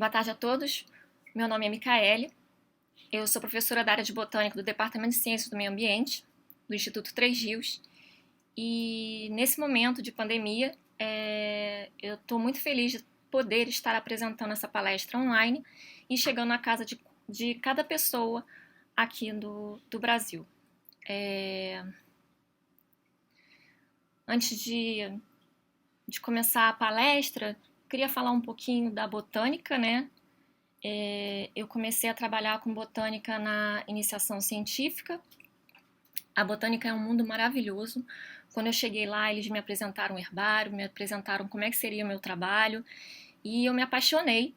Boa tarde a todos. Meu nome é Micaele. Eu sou professora da área de botânica do Departamento de Ciências do Meio Ambiente, do Instituto Três Rios. E nesse momento de pandemia, eu estou muito feliz de poder estar apresentando essa palestra online e chegando na casa de cada pessoa aqui do Brasil. Antes de começar a palestra, queria falar um pouquinho da botânica, né? Eu comecei a trabalhar com botânica na iniciação científica. A botânica é um mundo maravilhoso. Quando eu cheguei lá, eles me apresentaram um herbário, me apresentaram como é que seria o meu trabalho, e eu me apaixonei.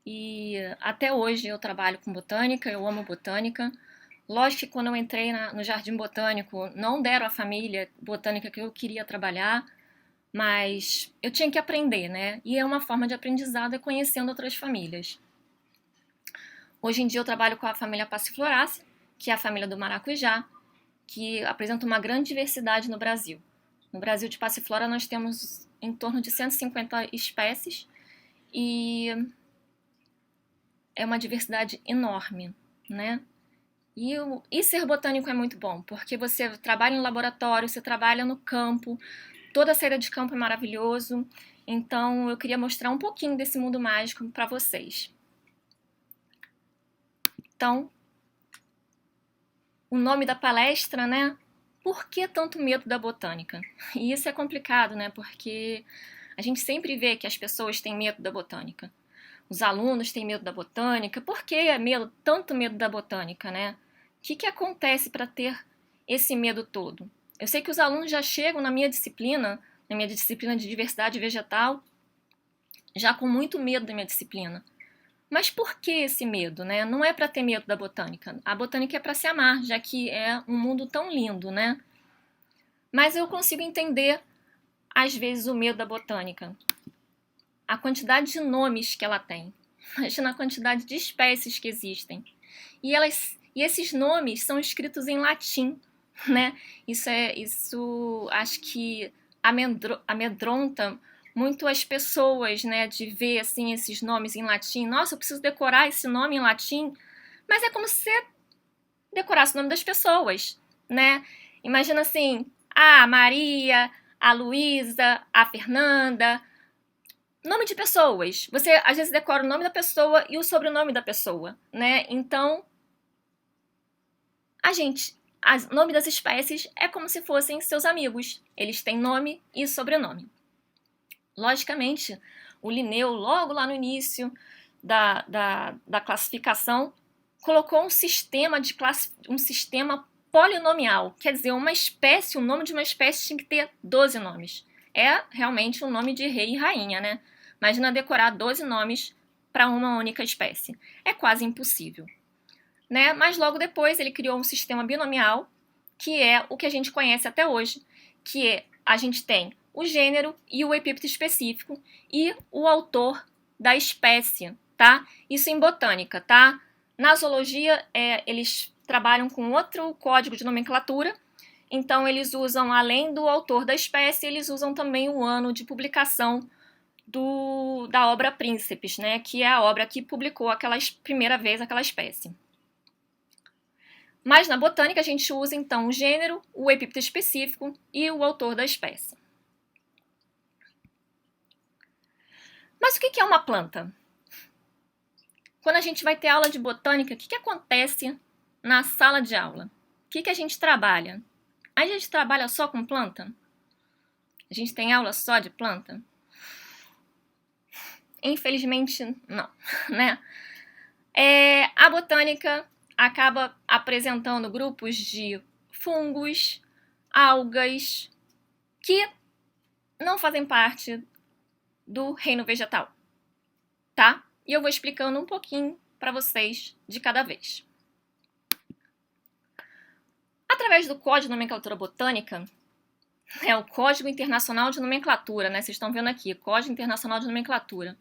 E até hoje eu trabalho com botânica, eu amo botânica. Lógico que quando eu entrei no Jardim Botânico, não deram a família botânica que eu queria trabalhar, mas eu tinha que aprender, né? E é uma forma de aprendizado, é conhecendo outras famílias. Hoje em dia eu trabalho com a família Passiflorácea, que é a família do maracujá, que apresenta uma grande diversidade no Brasil. No Brasil de Passiflora nós temos em torno de 150 espécies e é uma diversidade enorme, né? E ser botânico é muito bom, porque você trabalha em laboratório, você trabalha no campo, toda a saída de campo é maravilhoso. Então eu queria mostrar um pouquinho desse mundo mágico para vocês. Então, o nome da palestra, né? Por que tanto medo da botânica? E isso é complicado, né? Porque a gente sempre vê que as pessoas têm medo da botânica. Os alunos têm medo da botânica. Por que tanto medo da botânica, né? O que acontece para ter esse medo todo? Eu sei que os alunos já chegam na minha disciplina de diversidade vegetal, já com muito medo da minha disciplina. Mas por que esse medo, né? Não é para ter medo da botânica. A botânica é para se amar, já que é um mundo tão lindo, né? Mas eu consigo entender, às vezes, o medo da botânica. A quantidade de nomes que ela tem. Imagina a quantidade de espécies que existem. E esses nomes são escritos em latim, né? Isso acho que amedronta muito as pessoas, né, de ver assim esses nomes em latim. Nossa, eu preciso decorar esse nome em latim. Mas é como se você decorasse o nome das pessoas, né? Imagina assim, a Maria, a Luísa, a Fernanda. Nome de pessoas. Você às vezes decora o nome da pessoa e o sobrenome da pessoa, né? Então, o nome das espécies é como se fossem seus amigos. Eles têm nome e sobrenome. Logicamente, o Linneu, logo lá no início da classificação, colocou um sistema polinomial. Quer dizer, uma espécie, o nome de uma espécie tinha que ter 12 nomes. É realmente um nome de rei e rainha, né? Imagina decorar 12 nomes para uma única espécie. É quase impossível, né? Mas logo depois ele criou um sistema binomial, que é o que a gente conhece até hoje, que é a gente tem o gênero e o epíteto específico e o autor da espécie, tá? Isso em botânica, tá? Na zoologia, eles trabalham com outro código de nomenclatura, então eles usam, além do autor da espécie, eles usam também o ano de publicação da obra Príncipes, né? Que é a obra que publicou primeira vez aquela espécie. Mas na botânica a gente usa então o gênero, o epíteto específico e o autor da espécie. Mas o que é uma planta? Quando a gente vai ter aula de botânica, o que acontece na sala de aula? O que a gente trabalha? A gente trabalha só com planta? A gente tem aula só de planta? Infelizmente, não, né? A botânica acaba apresentando grupos de fungos, algas, que não fazem parte do reino vegetal, tá? E eu vou explicando um pouquinho para vocês de cada vez. Através do Código de Nomenclatura Botânica, o Código Internacional de Nomenclatura, né? Vocês estão vendo aqui, Código Internacional de Nomenclatura,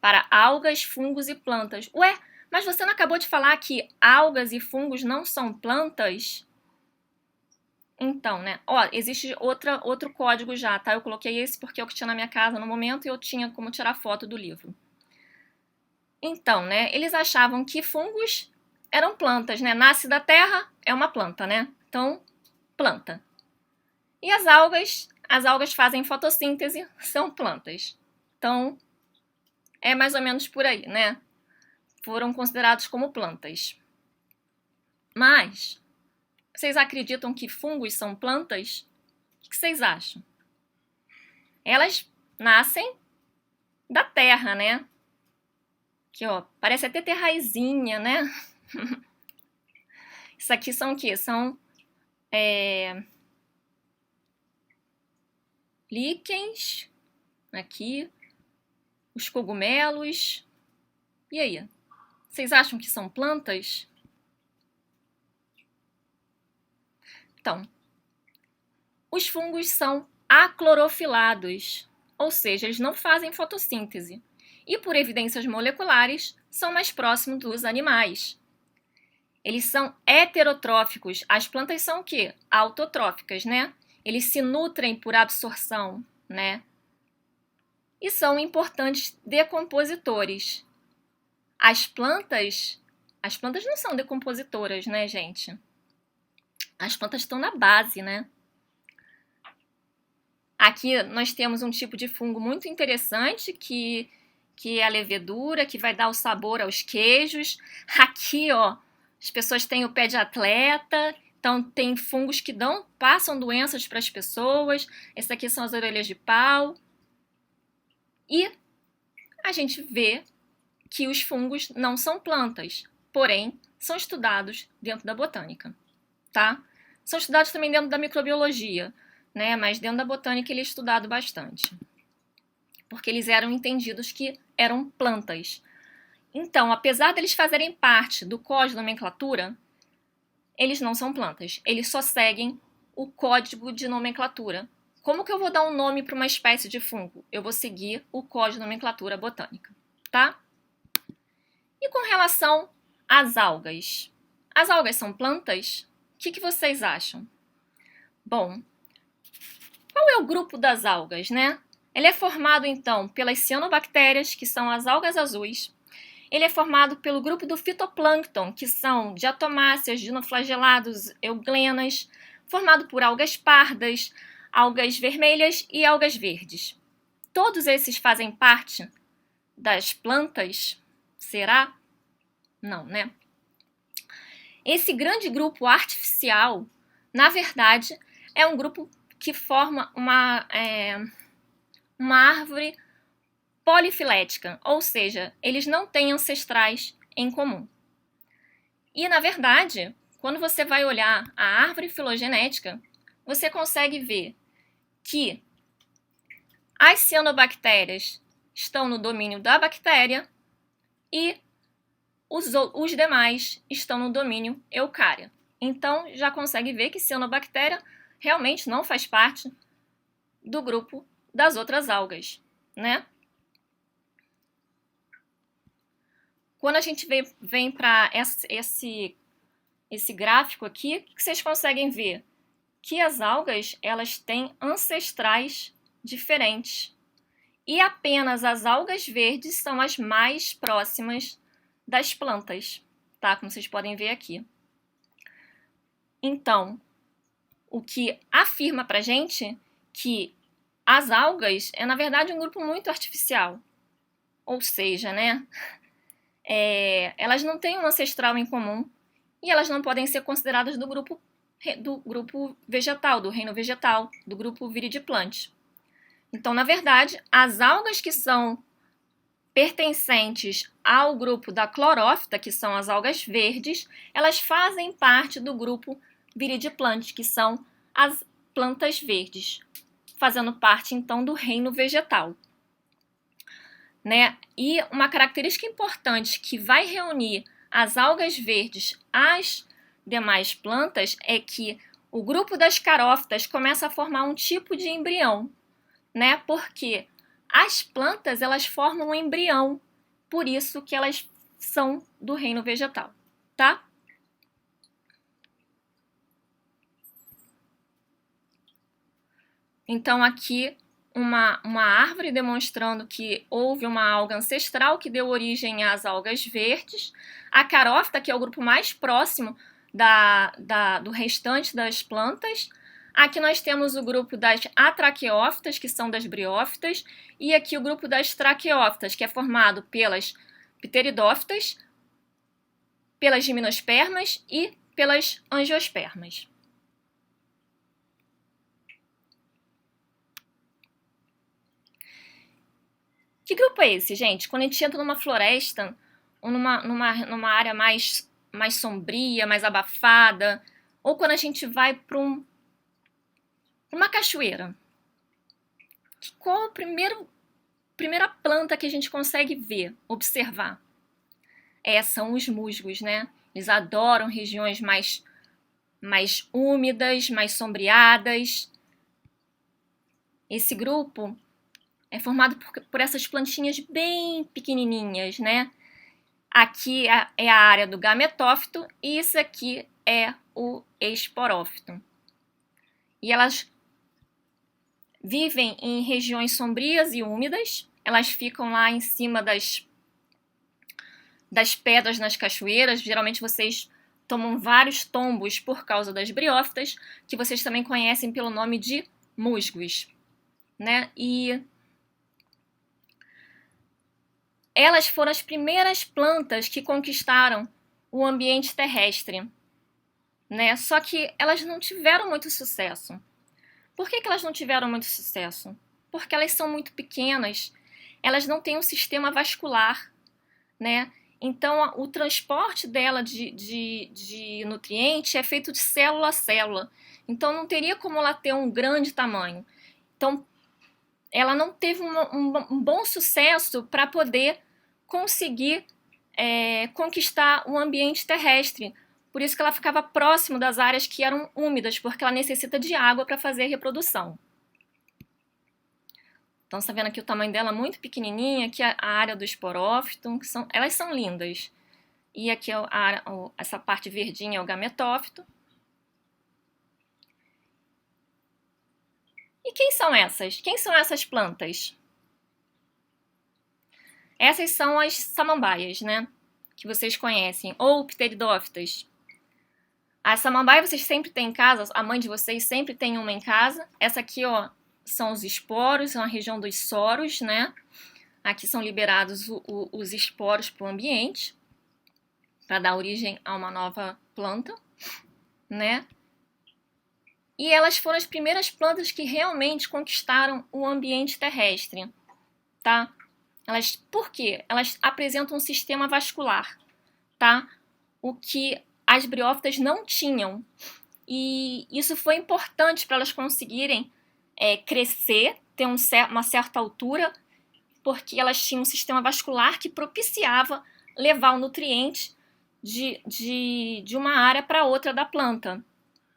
para algas, fungos e plantas. Ué, mas você não acabou de falar que algas e fungos não são plantas? Então, né? Ó, existe outro código já, tá? Eu coloquei esse porque é o que tinha na minha casa no momento e eu tinha como tirar foto do livro. Então, né, eles achavam que fungos eram plantas, né? Nasce da terra, é uma planta, né? Então, planta. E as algas fazem fotossíntese, são plantas. Então, é mais ou menos por aí, né? Foram considerados como plantas. Mas, vocês acreditam que fungos são plantas? O que vocês acham? Elas nascem da terra, né? Aqui, ó, parece até ter raizinha, né? Isso aqui são o quê? São líquens, aqui, os cogumelos. E aí? Vocês acham que são plantas? Então, os fungos são aclorofilados, ou seja, eles não fazem fotossíntese. E por evidências moleculares, são mais próximos dos animais. Eles são heterotróficos. As plantas são o quê? Autotróficas, né? Eles se nutrem por absorção, né? E são importantes decompositores. As plantas não são decompositoras, né, gente? As plantas estão na base, né? Aqui nós temos um tipo de fungo muito interessante que é a levedura, que vai dar o sabor aos queijos. Aqui, ó, as pessoas têm o pé de atleta, então tem fungos que passam doenças para as pessoas. Essas aqui são as orelhas de pau. E a gente vê que os fungos não são plantas, porém são estudados dentro da botânica, tá? São estudados também dentro da microbiologia, né? Mas dentro da botânica ele é estudado bastante, porque eles eram entendidos que eram plantas. Então, apesar deles fazerem parte do código de nomenclatura, eles não são plantas. Eles só seguem o código de nomenclatura. Como que eu vou dar um nome para uma espécie de fungo? Eu vou seguir o código de nomenclatura botânica, tá? E com relação às algas? As algas são plantas? O que vocês acham? Bom, qual é o grupo das algas, né? Ele é formado, então, pelas cianobactérias, que são as algas azuis. Ele é formado pelo grupo do fitoplâncton, que são diatomáceas, dinoflagelados, euglenas, formado por algas pardas, algas vermelhas e algas verdes. Todos esses fazem parte das plantas? Será? Não, né? Esse grande grupo artificial, na verdade, é um grupo que forma uma árvore polifilética, ou seja, eles não têm ancestrais em comum. E, na verdade, quando você vai olhar a árvore filogenética, você consegue ver que as cianobactérias estão no domínio da bactéria e os demais estão no domínio eucária. Então, já consegue ver que cianobactéria realmente não faz parte do grupo das outras algas, né? Quando a gente vem para esse gráfico aqui, o que vocês conseguem ver? Que as algas, elas têm ancestrais diferentes. E apenas as algas verdes são as mais próximas das plantas, tá? Como vocês podem ver aqui. Então, o que afirma pra gente que as algas é, na verdade, um grupo muito artificial. Ou seja, né? Elas não têm um ancestral em comum e elas não podem ser consideradas do grupo vegetal, do reino vegetal, do grupo Viridiplantes. Então, na verdade, as algas que são pertencentes ao grupo da clorófita, que são as algas verdes, elas fazem parte do grupo Viridiplantes, que são as plantas verdes, fazendo parte, então, do reino vegetal. Né? E uma característica importante que vai reunir as algas verdes às demais plantas é que o grupo das carófitas começa a formar um tipo de embrião, né? Porque as plantas, elas formam um embrião, por isso que elas são do reino vegetal, tá? Então aqui uma árvore demonstrando que houve uma alga ancestral que deu origem às algas verdes. A carófita, que é o grupo mais próximo do restante das plantas. Aqui nós temos o grupo das atraqueófitas, que são das briófitas, e aqui o grupo das traqueófitas, que é formado pelas pteridófitas, pelas gimnospermas e pelas angiospermas. Que grupo é esse, gente? Quando a gente entra numa floresta ou numa área mais sombria, mais abafada, ou quando a gente vai para uma cachoeira, qual a primeira planta que a gente consegue ver, observar? São os musgos, né? Eles adoram regiões mais úmidas, mais sombreadas. Esse grupo é formado por essas plantinhas bem pequenininhas, né? Aqui é a área do gametófito e isso aqui é o esporófito. E elas vivem em regiões sombrias e úmidas. Elas ficam lá em cima das pedras nas cachoeiras. Geralmente vocês tomam vários tombos por causa das briófitas, que vocês também conhecem pelo nome de musgos, né? E elas foram as primeiras plantas que conquistaram o ambiente terrestre, né? Só que elas não tiveram muito sucesso. Por que elas não tiveram muito sucesso? Porque elas são muito pequenas, elas não têm um sistema vascular, né? Então, o transporte dela de nutriente é feito de célula a célula. Então, não teria como ela ter um grande tamanho. Então, ela não teve um bom sucesso para poder conseguir conquistar o ambiente terrestre. Por isso que ela ficava próximo das áreas que eram úmidas, porque ela necessita de água para fazer a reprodução. Então, você está vendo aqui o tamanho dela muito pequenininha, aqui a área do esporófito, elas são lindas. E aqui essa parte verdinha é o gametófito. E quem são essas? Quem são essas plantas? Essas são as samambaias, né? Que vocês conhecem, ou pteridófitas. A samambaia vocês sempre têm em casa, a mãe de vocês sempre tem uma em casa. Essa aqui, ó, são os esporos, são a região dos soros, né? Aqui são liberados os esporos para o ambiente, para dar origem a uma nova planta, né? E elas foram as primeiras plantas que realmente conquistaram o ambiente terrestre, tá? Por quê? Elas apresentam um sistema vascular, tá? O que as briófitas não tinham. E isso foi importante para elas conseguirem crescer, ter uma certa altura, porque elas tinham um sistema vascular que propiciava levar o nutriente de uma área para outra da planta,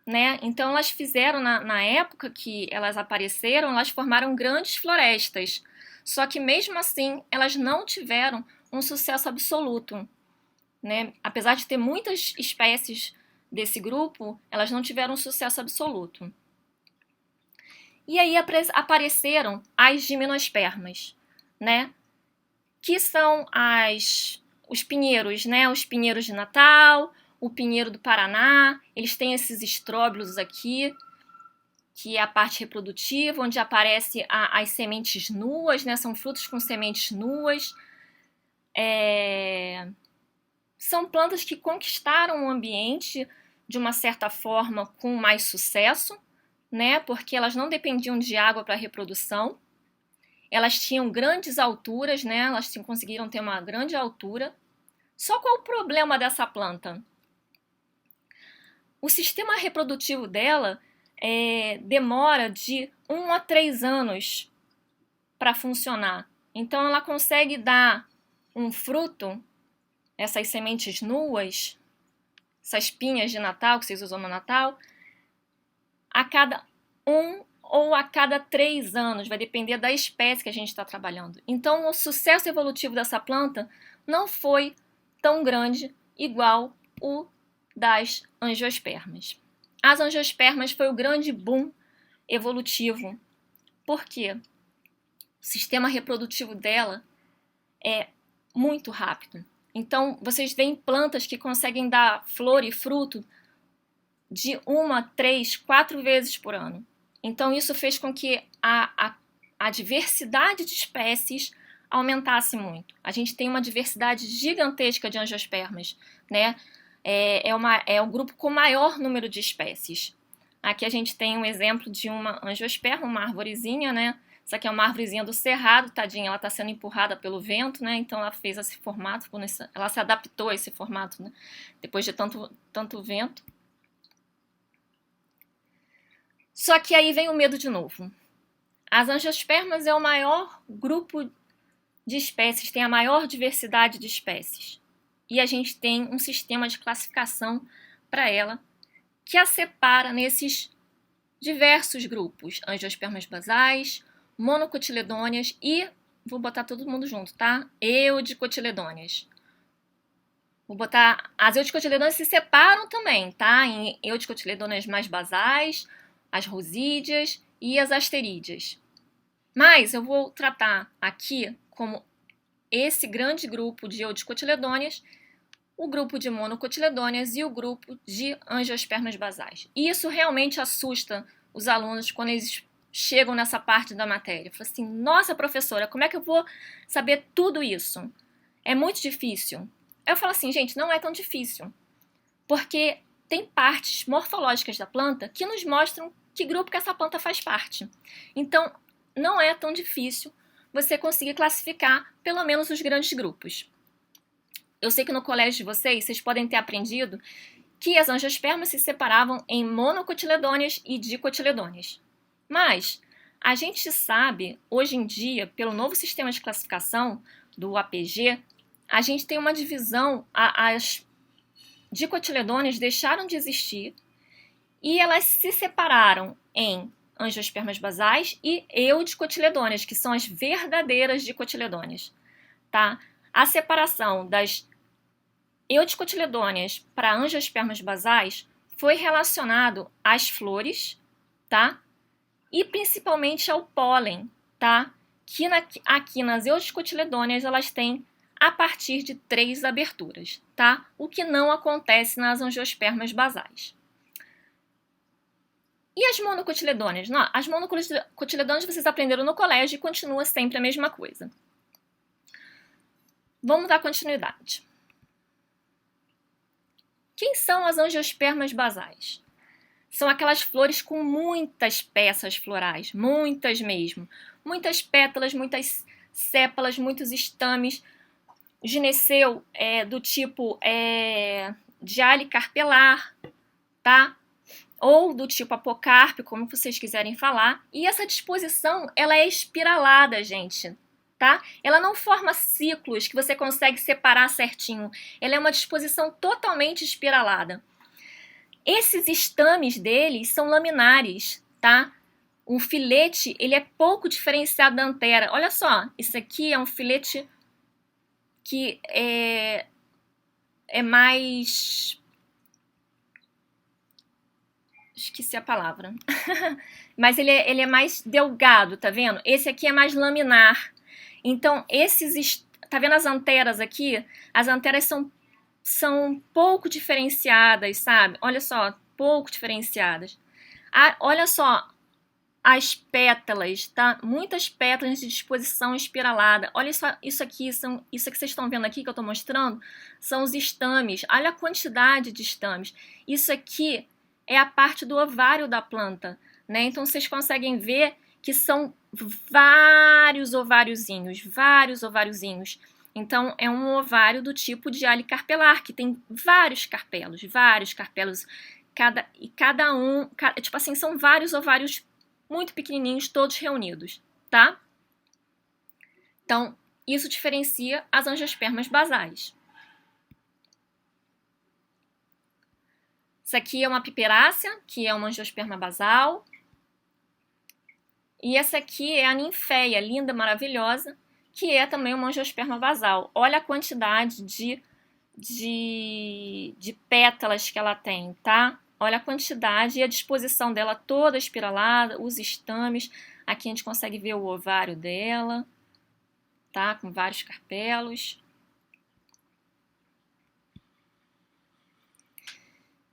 né? Então elas fizeram, na época que elas apareceram, elas formaram grandes florestas, só que mesmo assim elas não tiveram um sucesso absoluto, né? Apesar de ter muitas espécies desse grupo, elas não tiveram um sucesso absoluto. E aí apareceram as gimnospermas, né? Que são os pinheiros, né? Os pinheiros de Natal, o pinheiro do Paraná. Eles têm esses estróbilos aqui, que é a parte reprodutiva, onde aparecem as sementes nuas, né? São frutos com sementes nuas. São plantas que conquistaram o ambiente de uma certa forma com mais sucesso, né? Porque elas não dependiam de água para a reprodução. Elas tinham grandes alturas, né? Elas conseguiram ter uma grande altura. Só qual o problema dessa planta? O sistema reprodutivo dela demora de 1 a 3 anos para funcionar. Então, ela consegue dar um fruto, essas sementes nuas, essas pinhas de Natal que vocês usam no Natal, a cada 1 ou a cada 3 anos, vai depender da espécie que a gente está trabalhando. Então, o sucesso evolutivo dessa planta não foi tão grande igual o das angiospermas. As angiospermas foi o grande boom evolutivo. Por quê? O sistema reprodutivo dela é muito rápido. Então, vocês veem plantas que conseguem dar flor e fruto de 1, 3, 4 vezes por ano. Então, isso fez com que a diversidade de espécies aumentasse muito. A gente tem uma diversidade gigantesca de angiospermas, né? É o grupo com maior número de espécies. Aqui a gente tem um exemplo de uma angiosperma, uma arvorezinha, né? Isso aqui é uma arvorezinha do cerrado, tadinha, ela está sendo empurrada pelo vento, né? Então ela fez esse formato, ela se adaptou a esse formato, né? Depois de tanto vento. Só que aí vem o medo de novo. As angiospermas é o maior grupo de espécies, tem a maior diversidade de espécies. E a gente tem um sistema de classificação para ela que a separa nesses diversos grupos: angiospermas basais, monocotiledôneas e, vou botar todo mundo junto, tá? Eudicotiledôneas. Vou botar, as eudicotiledôneas se separam também, tá? Em eudicotiledôneas mais basais, as rosídeas e as asterídeas. Mas eu vou tratar aqui como esse grande grupo de eudicotiledôneas, o grupo de monocotiledôneas e o grupo de angiospermas basais. E isso realmente assusta os alunos quando eles chegam nessa parte da matéria. Falam assim, nossa, professora, como é que eu vou saber tudo isso? É muito difícil. Eu falo assim, gente, não é tão difícil. Porque tem partes morfológicas da planta que nos mostram que grupo que essa planta faz parte. Então, não é tão difícil você conseguir classificar pelo menos os grandes grupos. Eu sei que no colégio de vocês podem ter aprendido que as angiospermas se separavam em monocotiledôneas e dicotiledôneas. Mas a gente sabe, hoje em dia, pelo novo sistema de classificação do APG, a gente tem uma divisão, as dicotiledôneas deixaram de existir e elas se separaram em angiospermas basais e eudicotiledôneas, que são as verdadeiras dicotiledôneas, tá? A separação das eudicotiledôneas para angiospermas basais foi relacionado às flores, tá? E principalmente ao pólen, tá? Que aqui nas eudicotiledôneas elas têm a partir de 3 aberturas, tá? O que não acontece nas angiospermas basais. E as monocotiledôneas? Não, as monocotiledôneas vocês aprenderam no colégio e continua sempre a mesma coisa. Vamos dar continuidade. Quem são as angiospermas basais? São aquelas flores com muitas peças florais, muitas mesmo. Muitas pétalas, muitas sépalas, muitos estames. Gineceu do tipo diale carpelar, tá? Ou do tipo apocarpe, como vocês quiserem falar. E essa disposição, ela é espiralada, gente, tá? Ela não forma ciclos que você consegue separar certinho. Ela é uma disposição totalmente espiralada. Esses estames deles são laminares, tá? O filete, ele é pouco diferenciado da antera. Olha só, isso aqui é um filete que é mais... Esqueci a palavra. Mas ele é mais delgado, tá vendo? Esse aqui é mais laminar. Então, tá vendo as anteras aqui? As anteras são pouco diferenciadas, sabe? Olha só, pouco diferenciadas. Olha só as pétalas, tá? Muitas pétalas de disposição espiralada. Olha isso aqui, isso que vocês estão vendo aqui que eu tô mostrando, são os estames. Olha a quantidade de estames. Isso aqui é a parte do ovário da planta, né? Então vocês conseguem ver que são vários ováriozinhos. Então é um ovário do tipo de alicarpelar, que tem vários carpelos. Cada um, tipo assim, são vários ovários muito pequenininhos, todos reunidos, tá? Então, isso diferencia as angiospermas basais. Isso aqui é uma piperácea, que é uma angiosperma basal. E essa aqui é a ninféia, linda, maravilhosa, que é também uma angiosperma basal. Olha a quantidade de pétalas que ela tem, tá? Olha a quantidade e a disposição dela toda espiralada, os estames. Aqui a gente consegue ver o ovário dela, tá? Com vários carpelos.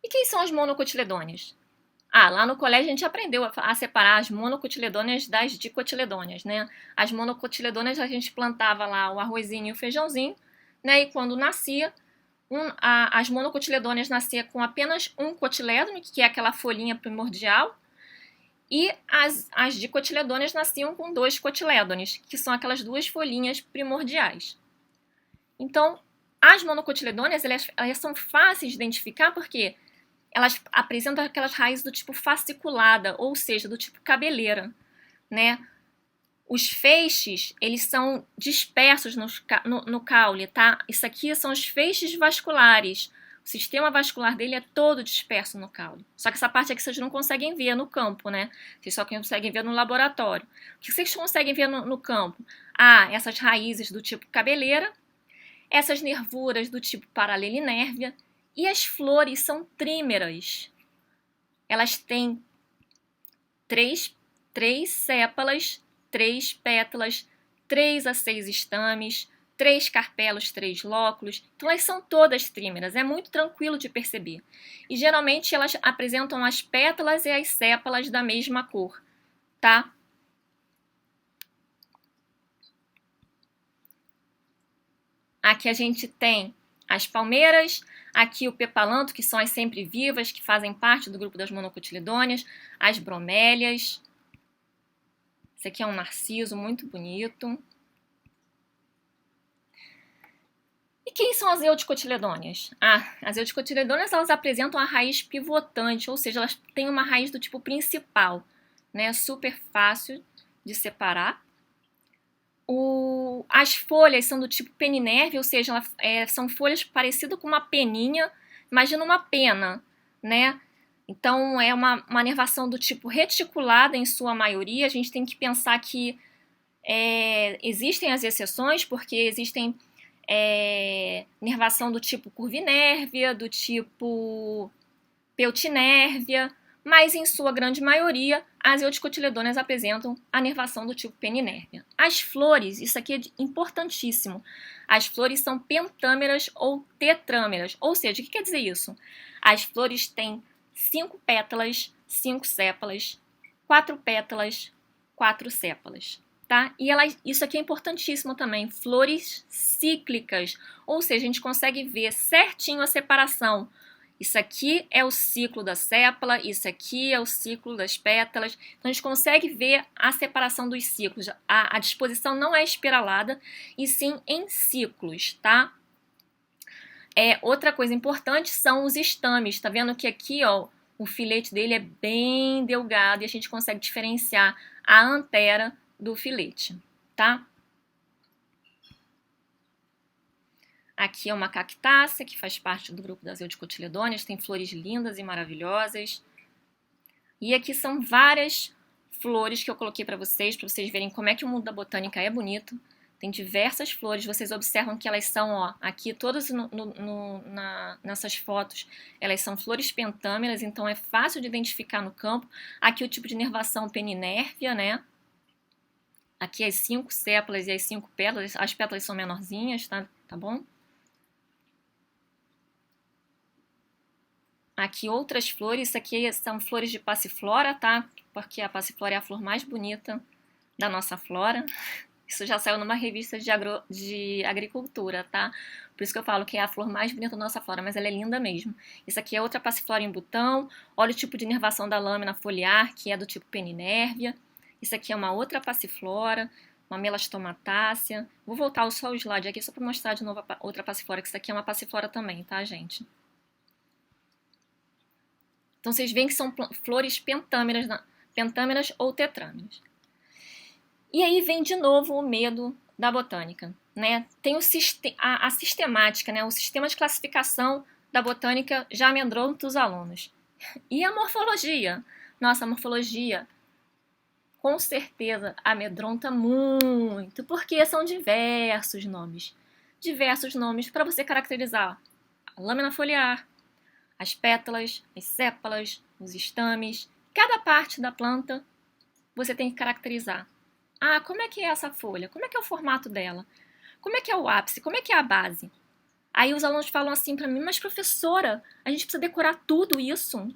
E quem são as monocotiledôneas? Lá no colégio a gente aprendeu a separar as monocotiledôneas das dicotiledôneas, né? As monocotiledôneas a gente plantava lá o arrozinho e o feijãozinho, né? E quando nascia, as monocotiledôneas nasciam com apenas um cotilédone, que é aquela folhinha primordial, e as dicotiledôneas nasciam com 2 cotilédones, que são aquelas 2 folhinhas primordiais. Então, as monocotiledôneas elas são fáceis de identificar porque elas apresentam aquelas raízes do tipo fasciculada, ou seja, do tipo cabeleira, né? Os feixes, eles são dispersos no caule, tá? Isso aqui são os feixes vasculares. O sistema vascular dele é todo disperso no caule. Só que essa parte aqui vocês não conseguem ver no campo, né? Vocês só conseguem ver no laboratório. O que vocês conseguem ver no campo? Essas raízes do tipo cabeleira, essas nervuras do tipo paralelinérvia, e as flores são trímeras. Elas têm três sépalas, 3 pétalas, 3 a 6 estames, 3 carpelos, 3 lóculos. Então, elas são todas trímeras. É muito tranquilo de perceber. E, geralmente, elas apresentam as pétalas e as sépalas da mesma cor, tá? Aqui a gente tem as palmeiras, aqui o pepalanto, que são as sempre vivas, que fazem parte do grupo das monocotiledôneas, as bromélias. Esse aqui é um narciso muito bonito. E quem são as eudicotiledôneas? As eudicotiledôneas, elas apresentam a raiz pivotante, ou seja, elas têm uma raiz do tipo principal, né? Super fácil de separar. As folhas são do tipo peninérvia, ou seja, são folhas parecidas com uma peninha. Imagina uma pena, né? Então, é uma nervação do tipo reticulada em sua maioria. A gente tem que pensar que existem as exceções, porque existem nervação do tipo curvinérvia, do tipo peutinérvia, mas em sua grande maioria as eudicotiledôneas apresentam a nervação do tipo peninérvia. As flores, isso aqui é importantíssimo, as flores são pentâmeras ou tetrâmeras, ou seja, o que quer dizer isso? As flores têm 5 pétalas, 5 sépalas, 4 pétalas, 4 sépalas. Tá? E isso aqui é importantíssimo também, flores cíclicas, ou seja, a gente consegue ver certinho a separação. Isso aqui é o ciclo da sépala, isso aqui é o ciclo das pétalas. Então, a gente consegue ver a separação dos ciclos. A disposição não é espiralada, e sim em ciclos, tá? Outra coisa importante são os estames. Tá vendo que aqui, ó, o filete dele é bem delgado e a gente consegue diferenciar a antera do filete, tá? Aqui é uma cactácea, que faz parte do grupo das eudicotiledôneas, tem flores lindas e maravilhosas. E aqui são várias flores que eu coloquei para vocês verem como é que o mundo da botânica é bonito. Tem diversas flores, vocês observam que elas são, ó, aqui todas nessas fotos, elas são flores pentâmeras, então é fácil de identificar no campo. Aqui o tipo de nervação peninérvia, né? Aqui as 5 sépalas e as 5 pétalas, as pétalas são menorzinhas, tá bom? Aqui outras flores, isso aqui são flores de passiflora, tá? Porque a passiflora é a flor mais bonita da nossa flora. Isso já saiu numa revista de agricultura, tá? Por isso que eu falo que é a flor mais bonita da nossa flora, mas ela é linda mesmo. Isso aqui é outra passiflora em botão. Olha o tipo de inervação da lâmina foliar, que é do tipo peninérvia. Isso aqui é uma outra passiflora, uma melastomatácea. Vou voltar só o slide aqui só para mostrar de novo a outra passiflora, que isso aqui é uma passiflora também, tá, gente? Então, vocês veem que são flores pentâmeras ou tetrâmeras. E aí vem de novo o medo da botânica, né? Tem a sistemática, né? O sistema de classificação da botânica já amedronta os alunos. E a morfologia? Nossa, a morfologia, com certeza, amedronta muito, porque são diversos nomes para você caracterizar a lâmina foliar, as pétalas, as sépalas, os estames, cada parte da planta você tem que caracterizar. Ah, como é que é essa folha? Como é que é o formato dela? Como é que é o ápice? Como é que é a base? Aí os alunos falam assim para mim, mas professora, a gente precisa decorar tudo isso,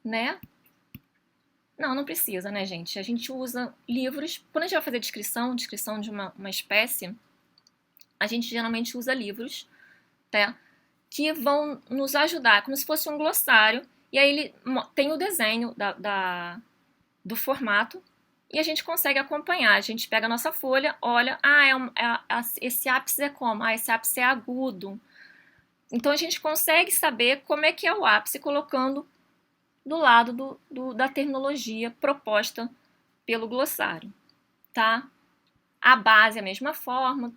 né? Não, não precisa, né, gente? A gente usa livros, quando a gente vai fazer descrição de uma espécie, a gente geralmente usa livros, tá? Que vão nos ajudar, como se fosse um glossário, e aí ele tem o desenho do formato, e a gente consegue acompanhar. A gente pega a nossa folha, olha, esse ápice é como? Ah, esse ápice é agudo. Então a gente consegue saber como é que é o ápice colocando do lado da terminologia proposta pelo glossário, tá? A base é a mesma forma,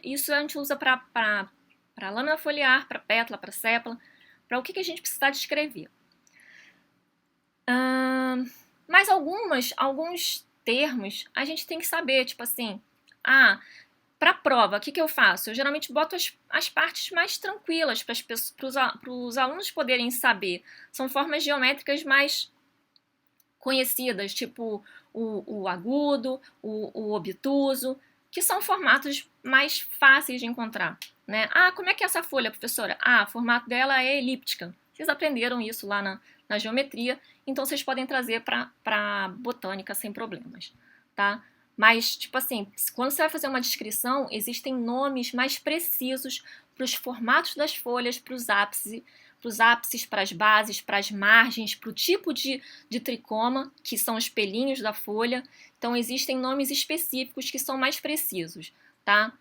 isso a gente usa para lâmina foliar, para pétala, para sépala, para o que a gente precisar descrever. Mas alguns termos a gente tem que saber, tipo assim, para a prova, o que eu faço? Eu geralmente boto as partes mais tranquilas para os alunos poderem saber. São formas geométricas mais conhecidas, tipo o agudo, o obtuso, que são formatos mais fáceis de encontrar, né? Como é que é essa folha, professora? O formato dela é elíptica. Vocês aprenderam isso lá na geometria, então vocês podem trazer para botânica sem problemas, tá? Mas, tipo assim, quando você vai fazer uma descrição, existem nomes mais precisos para os formatos das folhas, para os ápices, para as bases, para as margens, para o tipo de tricoma, que são os pelinhos da folha. Então, existem nomes específicos que são mais precisos, tá?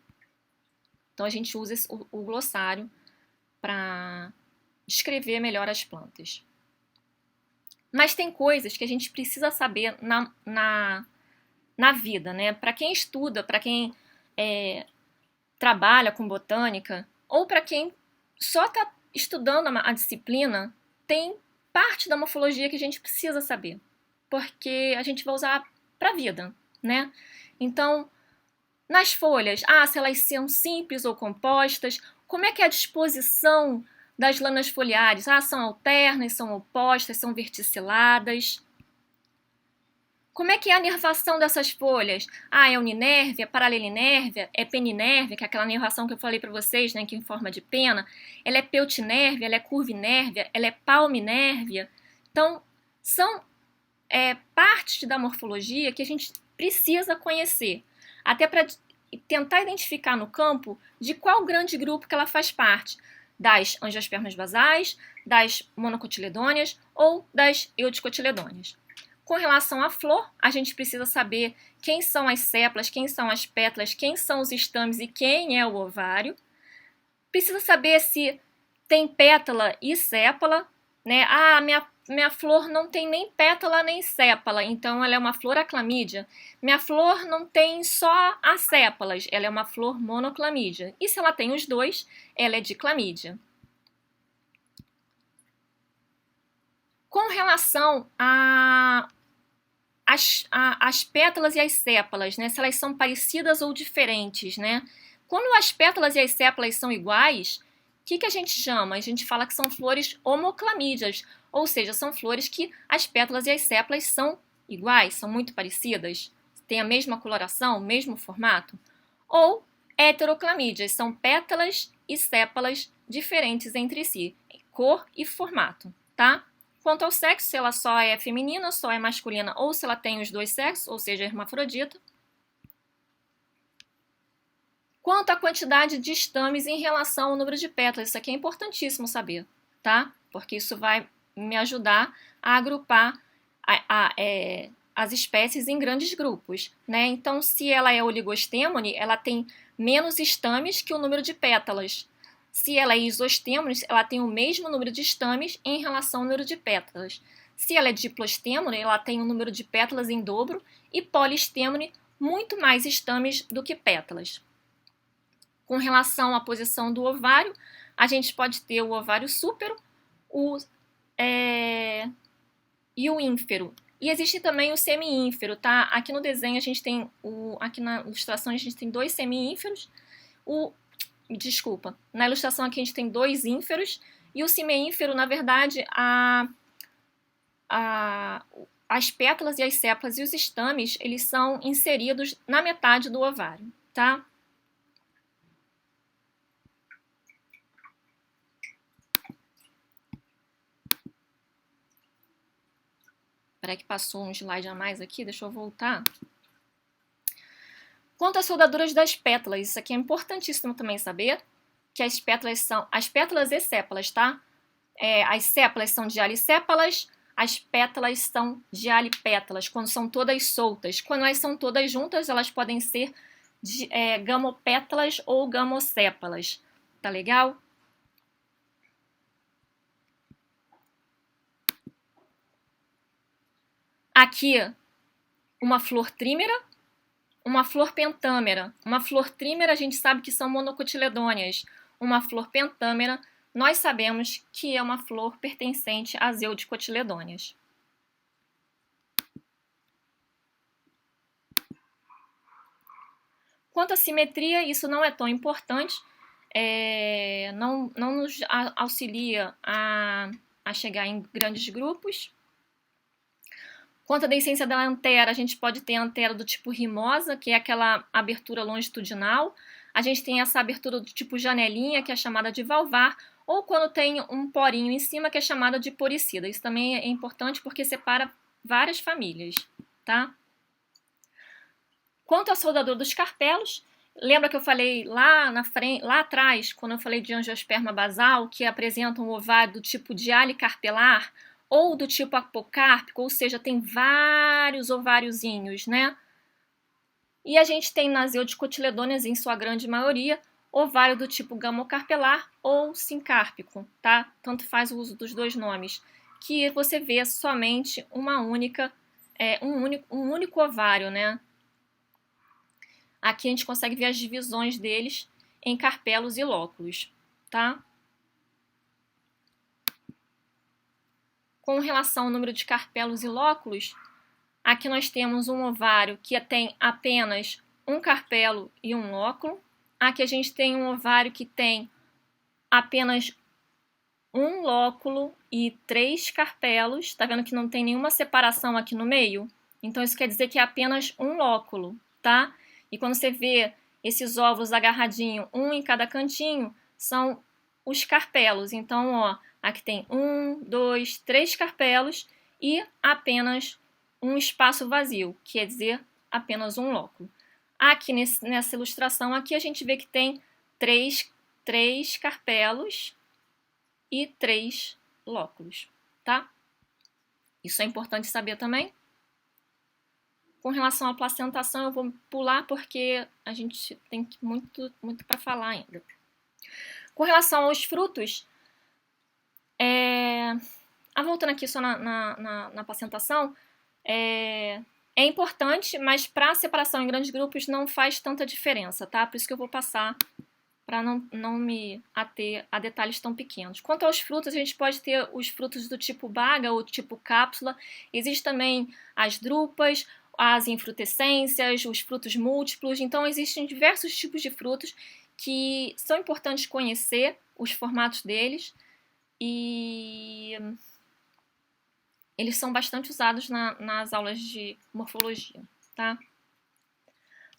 Então, a gente usa o glossário para descrever melhor as plantas. Mas tem coisas que a gente precisa saber na vida, né? Para quem estuda, para quem trabalha com botânica, ou para quem só está estudando a disciplina, tem parte da morfologia que a gente precisa saber, porque a gente vai usar para a vida, né? Então, nas folhas, se elas são simples ou compostas, como é que é a disposição das lâminas foliares? São alternas, são opostas, são verticiladas? Como é que é a nervação dessas folhas? É uninérvia, paralelinérvia, é peninérvia, que é aquela nervação que eu falei para vocês, né, que é em forma de pena. Ela é peutinérvia, ela é curvinérvia, ela é palminérvia. Então, são partes da morfologia que a gente precisa conhecer, até para tentar identificar no campo de qual grande grupo que ela faz parte, das angiospermas basais, das monocotiledôneas ou das eudicotiledôneas. Com relação à flor, a gente precisa saber quem são as sépalas, quem são as pétalas, quem são os estames e quem é o ovário. Precisa saber se tem pétala e sépala, né? Minha flor não tem nem pétala nem sépala, então ela é uma flor aclamídia. Minha flor não tem só as sépalas, ela é uma flor monoclamídia. E se ela tem os dois, ela é diclamídia. Com relação às pétalas e às sépalas, né? Se elas são parecidas ou diferentes, né? Quando as pétalas e as sépalas são iguais, o que a gente chama? A gente fala que são flores homoclamídeas, ou seja, são flores que as pétalas e as sépalas são iguais, são muito parecidas, têm a mesma coloração, o mesmo formato. Ou heteroclamídeas, são pétalas e sépalas diferentes entre si, cor e formato, tá? Quanto ao sexo, se ela só é feminina, só é masculina, ou se ela tem os dois sexos, ou seja, hermafrodita. Quanto à quantidade de estames em relação ao número de pétalas, isso aqui é importantíssimo saber, tá? Porque isso vai me ajudar a agrupar as espécies em grandes grupos, né? Então, se ela é oligostêmone, ela tem menos estames que o número de pétalas. Se ela é isostêmone, ela tem o mesmo número de estames em relação ao número de pétalas. Se ela é diplostêmone, ela tem um número de pétalas em dobro e polistêmone, muito mais estames do que pétalas. Com relação à posição do ovário, a gente pode ter o ovário súpero e o ínfero. E existe também o semi-ínfero, tá? Aqui no desenho a gente tem, aqui na ilustração a gente tem dois semi-ínferos. Na ilustração aqui a gente tem dois ínferos, e o semi-ínfero, na verdade, a as pétalas e as sépalas e os estames, eles são inseridos na metade do ovário, tá? Espera que passou um slide a mais aqui, deixa eu voltar. Quanto às soldaduras das pétalas, isso aqui é importantíssimo também saber, que as pétalas são as pétalas e sépalas, tá? As sépalas são dialissépalas, as pétalas são dialipétalas, quando são todas soltas. Quando elas são todas juntas, elas podem ser gamopétalas ou gamossépalas. Tá legal? Aqui, uma flor trímera, uma flor pentâmera. Uma flor trímera a gente sabe que são monocotiledôneas. Uma flor pentâmera nós sabemos que é uma flor pertencente às eudicotiledôneas. Quanto à simetria, isso não é tão importante, não nos auxilia a chegar em grandes grupos. Quanto à deiscência da antera, a gente pode ter a antera do tipo rimosa, que é aquela abertura longitudinal. A gente tem essa abertura do tipo janelinha, que é chamada de valvar, ou quando tem um porinho em cima, que é chamada de poricida. Isso também é importante porque separa várias famílias, tá? Quanto à soldadura dos carpelos, lembra que eu falei lá atrás, quando eu falei de angiosperma basal, que apresenta um ovário do tipo dialicarpelar ou do tipo apocárpico, ou seja, tem vários ováriozinhos, né? E a gente tem nas eudicotiledôneas, em sua grande maioria, ovário do tipo gamocarpelar ou sincárpico, tá? Tanto faz o uso dos dois nomes, que você vê somente um único ovário, né? Aqui a gente consegue ver as divisões deles em carpelos e lóculos, tá? Com relação ao número de carpelos e lóculos, aqui nós temos um ovário que tem apenas um carpelo e um lóculo. Aqui a gente tem um ovário que tem apenas um lóculo e 3 carpelos. Tá vendo que não tem nenhuma separação aqui no meio? Então isso quer dizer que é apenas um lóculo, tá? E quando você vê esses ovos agarradinhos, um em cada cantinho, são os carpelos. Então, ó, aqui tem 1, 2, 3 carpelos e apenas um espaço vazio, quer dizer, apenas um lóculo. Aqui nessa ilustração aqui a gente vê que tem 3 carpelos e 3 lóculos, tá? Isso é importante saber também. Com relação à placentação, eu vou pular porque a gente tem muito para falar ainda. Com relação aos frutos, voltando aqui só na placentação, é importante, mas para a separação em grandes grupos não faz tanta diferença, tá? Por isso que eu vou passar para não me ater a detalhes tão pequenos. Quanto aos frutos, a gente pode ter os frutos do tipo baga ou do tipo cápsula. Existem também as drupas, as infrutescências, os frutos múltiplos. Então, existem diversos tipos de frutos que são importantes conhecer os formatos deles e eles são bastante usados nas aulas de morfologia, tá?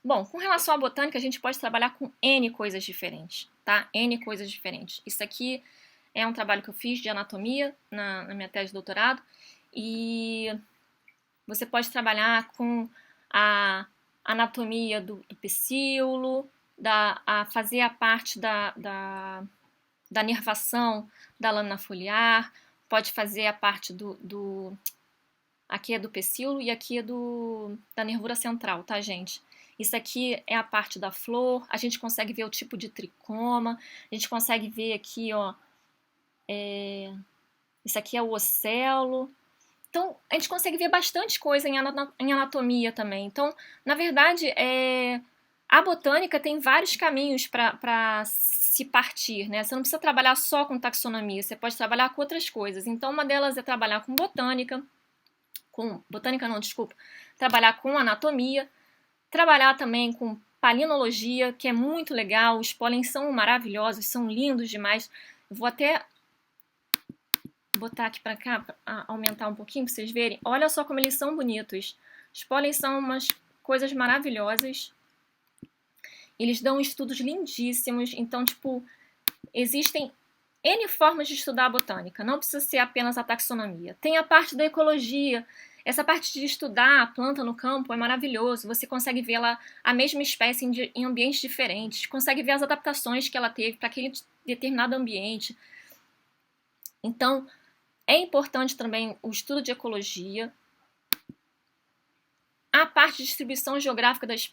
Bom, com relação à botânica, a gente pode trabalhar com N coisas diferentes, tá? N coisas diferentes. Isso aqui é um trabalho que eu fiz de anatomia na minha tese de doutorado e você pode trabalhar com a anatomia do pecíolo, fazer a parte da nervação da lâmina foliar, pode fazer a parte aqui é do pecíolo e aqui é da nervura central, tá, gente? Isso aqui é a parte da flor, a gente consegue ver o tipo de tricoma, a gente consegue ver aqui, ó, isso aqui é o ocelo. Então, a gente consegue ver bastante coisa em anatomia também. Então, na verdade, a botânica tem vários caminhos para se partir, né? Você não precisa trabalhar só com taxonomia, você pode trabalhar com outras coisas. Então, uma delas é trabalhar com trabalhar com anatomia, trabalhar também com palinologia, que é muito legal, os pólens são maravilhosos, são lindos demais. Vou até botar aqui para cá, pra aumentar um pouquinho para vocês verem. Olha só como eles são bonitos. Os pólens são umas coisas maravilhosas. Eles dão estudos lindíssimos. Então, tipo, existem N formas de estudar a botânica. Não precisa ser apenas a taxonomia. Tem a parte da ecologia. Essa parte de estudar a planta no campo é maravilhoso. Você consegue ver a mesma espécie em ambientes diferentes. Consegue ver as adaptações que ela teve para aquele determinado ambiente. Então, é importante também o estudo de ecologia. A parte de distribuição geográfica das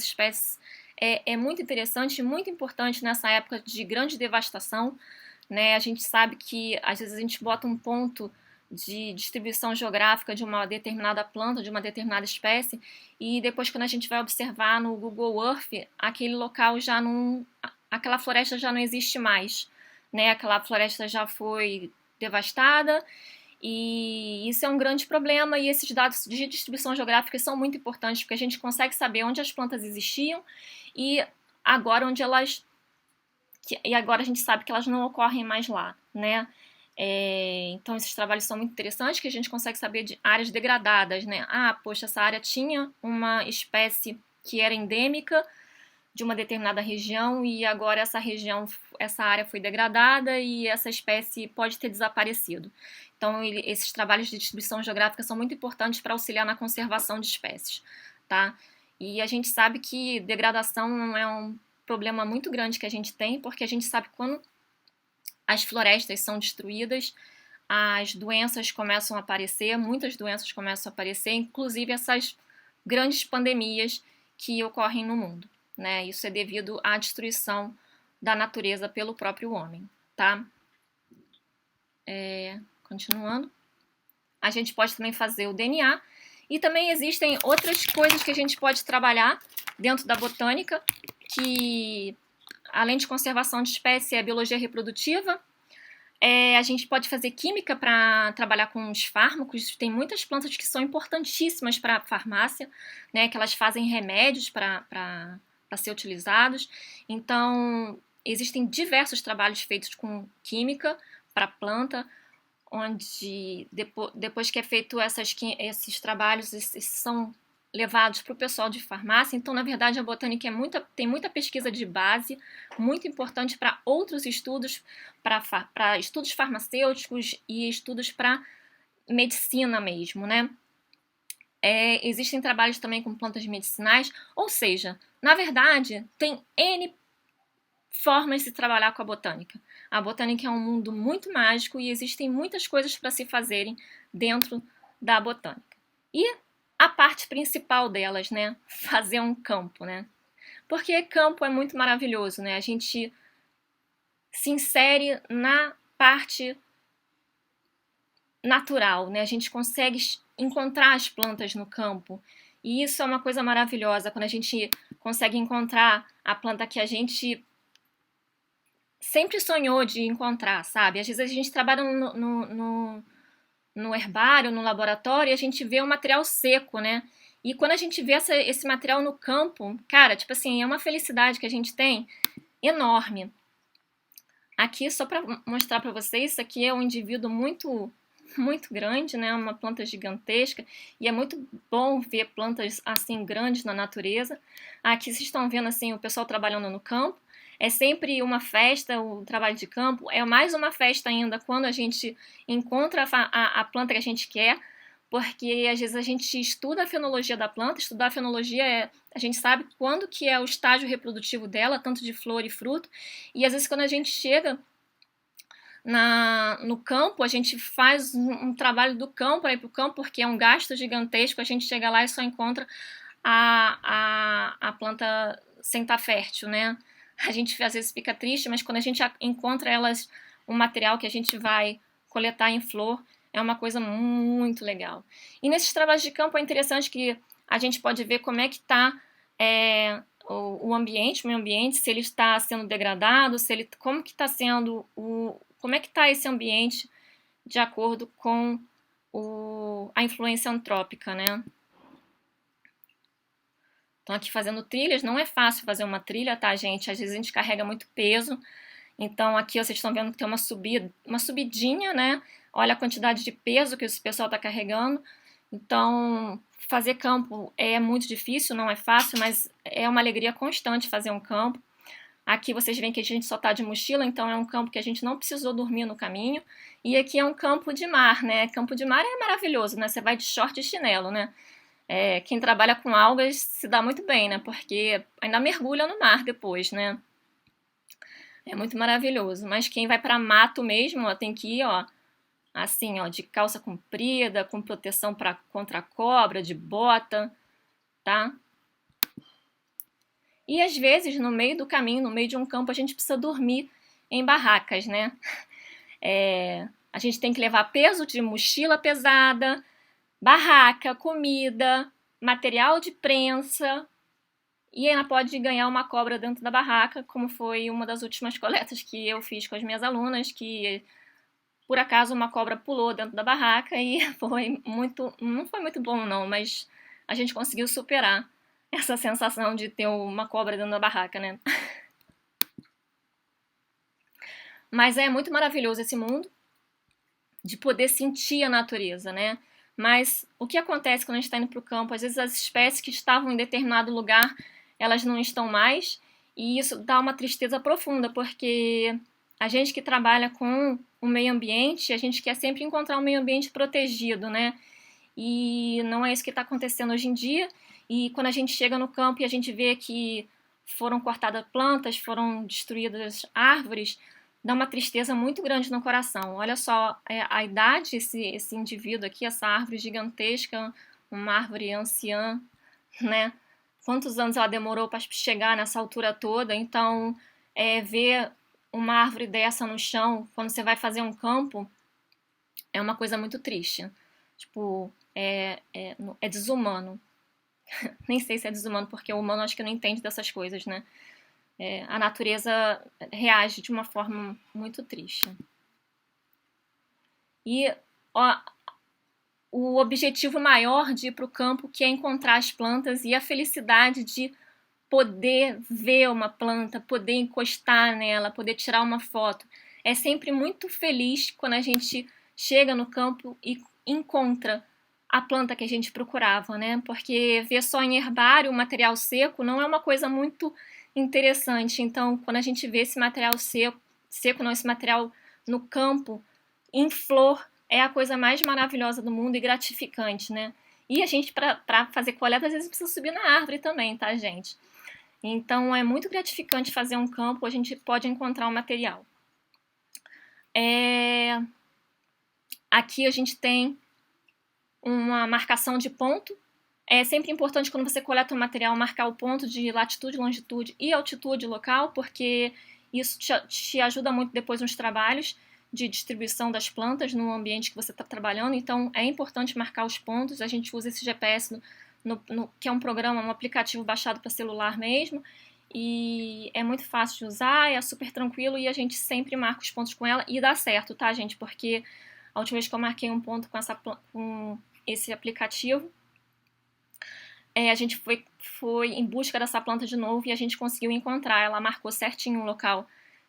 espécies é muito interessante e muito importante nessa época de grande devastação, né? A gente sabe que às vezes a gente bota um ponto de distribuição geográfica de uma determinada planta, de uma determinada espécie, e depois quando a gente vai observar no Google Earth, aquele local já não, aquela floresta já não existe mais, né? Aquela floresta já foi devastada, e isso é um grande problema, e esses dados de distribuição geográfica são muito importantes, porque a gente consegue saber onde as plantas existiam e agora onde elas... E agora a gente sabe que elas não ocorrem mais lá, né? Então esses trabalhos são muito interessantes, que a gente consegue saber de áreas degradadas, né? Ah, poxa, essa área tinha uma espécie que era endêmica de uma determinada região e agora essa área foi degradada e essa espécie pode ter desaparecido. Então esses trabalhos de distribuição geográfica são muito importantes para auxiliar na conservação de espécies, tá? E a gente sabe que degradação não é um problema muito grande que a gente tem, porque a gente sabe que quando as florestas são destruídas, as doenças começam a aparecer, muitas doenças começam a aparecer, inclusive essas grandes pandemias que ocorrem no mundo, né? Isso é devido à destruição da natureza pelo próprio homem, tá? Continuando. A gente pode também fazer o DNA, e também existem outras coisas que a gente pode trabalhar dentro da botânica, que além de conservação de espécie, é biologia reprodutiva. A gente pode fazer química para trabalhar com os fármacos. Tem muitas plantas que são importantíssimas para a farmácia, né, que elas fazem remédios para ser utilizados. Então, existem diversos trabalhos feitos com química para planta, onde depois que é feito esses trabalhos, esses são levados para o pessoal de farmácia. Então, na verdade, a botânica tem muita pesquisa de base, muito importante para outros estudos, para estudos farmacêuticos e estudos para medicina mesmo, né? Existem trabalhos também com plantas medicinais, ou seja, na verdade, tem N formas de trabalhar com a botânica. A botânica é um mundo muito mágico e existem muitas coisas para se fazerem dentro da botânica. E a parte principal delas, né? Fazer um campo, né? Porque campo é muito maravilhoso, né? A gente se insere na parte natural, né? A gente consegue encontrar as plantas no campo. E isso é uma coisa maravilhosa, quando a gente consegue encontrar a planta que a gente sempre sonhou de encontrar, sabe? Às vezes a gente trabalha no herbário, no laboratório, e a gente vê o material seco, né? E quando a gente vê esse material no campo, cara, tipo assim, é uma felicidade que a gente tem enorme. Aqui, só para mostrar para vocês, isso aqui é um indivíduo muito grande, né? Uma planta gigantesca, e é muito bom ver plantas assim grandes na natureza. Aqui vocês estão vendo assim o pessoal trabalhando no campo. É sempre uma festa, o trabalho de campo. É mais uma festa ainda quando a gente encontra a planta que a gente quer, porque às vezes a gente estuda a fenologia da planta. Estudar a fenologia a gente sabe quando que é o estágio reprodutivo dela, tanto de flor e fruto, e às vezes quando a gente chega no campo, a gente faz um trabalho do campo para ir para o campo, porque é um gasto gigantesco, a gente chega lá e só encontra a planta sem estar fértil, né? A gente às vezes fica triste, mas quando a gente encontra um material que a gente vai coletar em flor, é uma coisa muito legal. E nesses trabalhos de campo é interessante que a gente pode ver como é que está o ambiente, o meio ambiente, se ele está sendo degradado, como que está sendo como é que está esse ambiente de acordo com a influência antrópica, né? Então aqui fazendo trilhas, não é fácil fazer uma trilha, tá, gente? Às vezes a gente carrega muito peso Então aqui vocês estão vendo que tem uma subidinha, né? Olha a quantidade de peso que esse pessoal está carregando. Então fazer campo é muito difícil, não é fácil, mas é uma alegria constante fazer um campo. Aqui vocês veem que a gente só está de mochila, então é um campo que a gente não precisou dormir no caminho. E aqui é um campo de mar, né? Campo de mar é maravilhoso, né? Você vai de short e chinelo, né? Quem trabalha com algas se dá muito bem, né? Porque ainda mergulha no mar depois, né? É muito maravilhoso. Mas quem vai para mato mesmo, ó, tem que ir, ó, assim, ó, de calça comprida, com proteção contra a cobra, de bota, tá? E às vezes, no meio do caminho, no meio de um campo, a gente precisa dormir em barracas, né? A gente tem que levar peso de mochila pesada, barraca, comida, material de prensa, e ainda pode ganhar uma cobra dentro da barraca, como foi uma das últimas coletas que eu fiz com as minhas alunas, que por acaso uma cobra pulou dentro da barraca e não foi muito bom não, mas a gente conseguiu superar essa sensação de ter uma cobra dentro da barraca, né? Mas é muito maravilhoso esse mundo, de poder sentir a natureza, né? Mas o que acontece quando a gente está indo para o campo? Às vezes as espécies que estavam em determinado lugar, elas não estão mais, e isso dá uma tristeza profunda, porque a gente que trabalha com o meio ambiente, a gente quer sempre encontrar um meio ambiente protegido, né? E não é isso que está acontecendo hoje em dia. E quando a gente chega no campo e a gente vê que foram cortadas plantas, foram destruídas árvores, dá uma tristeza muito grande no coração. Olha só a idade, esse indivíduo aqui, essa árvore gigantesca, uma árvore anciã, né? Quantos anos ela demorou para chegar nessa altura toda? Então, ver uma árvore dessa no chão, quando você vai fazer um campo, é uma coisa muito triste. Tipo, é desumano. Nem sei se é desumano, porque o humano acho que não entende dessas coisas, né? A natureza reage de uma forma muito triste. E ó, o objetivo maior de ir para o campo, que é encontrar as plantas e a felicidade de poder ver uma planta, poder encostar nela, poder tirar uma foto. É sempre muito feliz quando a gente chega no campo e encontra a planta que a gente procurava, né? Porque ver só em herbário o material seco não é uma coisa muito interessante. Então, quando a gente vê esse material seco não, esse material no campo, em flor, é a coisa mais maravilhosa do mundo e gratificante, né? E a gente, para fazer coleta, às vezes precisa subir na árvore também, tá, gente? Então, é muito gratificante fazer um campo, a gente pode encontrar um material. Aqui a gente tem uma marcação de ponto. É sempre importante quando você coleta um material marcar o ponto de latitude, longitude e altitude local, porque isso te ajuda muito depois nos trabalhos de distribuição das plantas no ambiente que você está trabalhando. Então é importante marcar os pontos. A gente usa esse GPS que é um programa, um aplicativo baixado para celular mesmo, e é muito fácil de usar, é super tranquilo e a gente sempre marca os pontos com ela e dá certo, tá, gente? Porque a última vez que eu marquei um ponto com esse aplicativo, a gente foi em busca dessa planta de novo e a gente conseguiu encontrar. Ela marcou certinho o local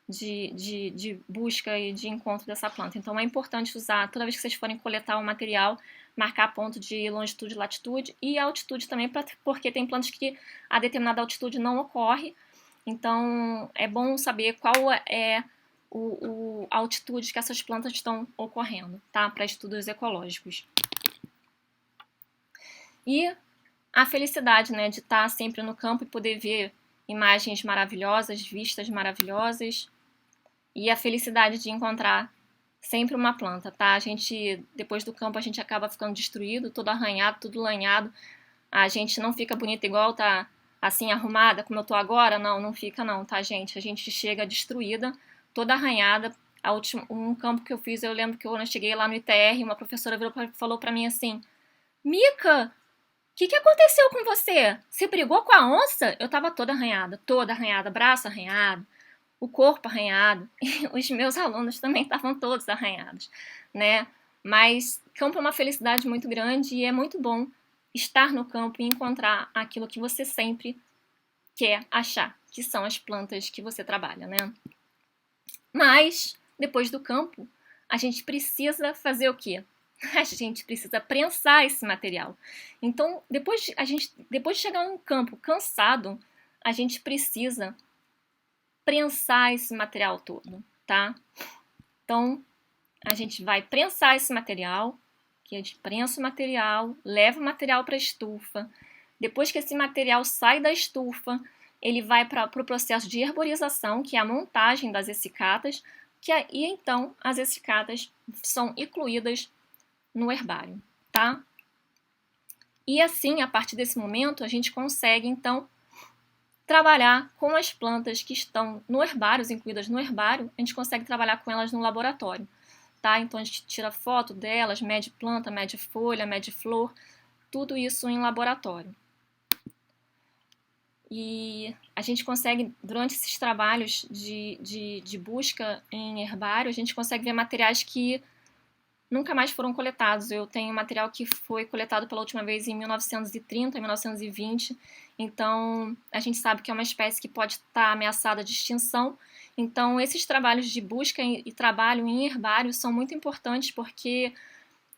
de busca e de encontro dessa planta. Então é importante usar, toda vez que vocês forem coletar o material, marcar ponto de longitude, latitude e altitude também, porque tem plantas que a determinada altitude não ocorre. Então é bom saber qual é a altitude que essas plantas estão ocorrendo, tá? Para estudos ecológicos. E a felicidade, né, de estar sempre no campo e poder ver imagens maravilhosas, vistas maravilhosas, e a felicidade de encontrar sempre uma planta, tá? A gente, depois do campo, a gente acaba ficando destruído, todo arranhado, tudo lanhado, a gente não fica bonita igual tá assim, arrumada, como eu tô agora, não fica não, tá, gente? A gente chega destruída, toda arranhada. Um campo que eu fiz, eu lembro que quando eu cheguei lá no ITR, uma professora falou pra mim assim, Mica, o que aconteceu com você? Você brigou com a onça? Eu tava toda arranhada, braço arranhado, o corpo arranhado. E os meus alunos também estavam todos arranhados, né? Mas campo é uma felicidade muito grande e é muito bom estar no campo e encontrar aquilo que você sempre quer achar, que são as plantas que você trabalha, né? Mas, depois do campo, a gente precisa fazer o quê? A gente precisa prensar esse material. Então, depois de chegar no campo cansado, a gente precisa prensar esse material todo, tá? Então, a gente vai prensar esse material, que a gente prensa o material, leva o material para a estufa. Depois que esse material sai da estufa, ele vai para o processo de herborização, que é a montagem das essicatas, e então as essicatas são incluídas no herbário, tá? E assim, a partir desse momento, a gente consegue, então, trabalhar com as plantas que estão no herbário, incluídas no herbário, a gente consegue trabalhar com elas no laboratório, tá? Então, a gente tira foto delas, mede planta, mede folha, mede flor, tudo isso em laboratório. E a gente consegue, durante esses trabalhos de busca em herbário, a gente consegue ver materiais que nunca mais foram coletados. Eu tenho material que foi coletado pela última vez em 1930, 1920, então a gente sabe que é uma espécie que pode estar ameaçada de extinção. Então esses trabalhos de busca e trabalho em herbário são muito importantes porque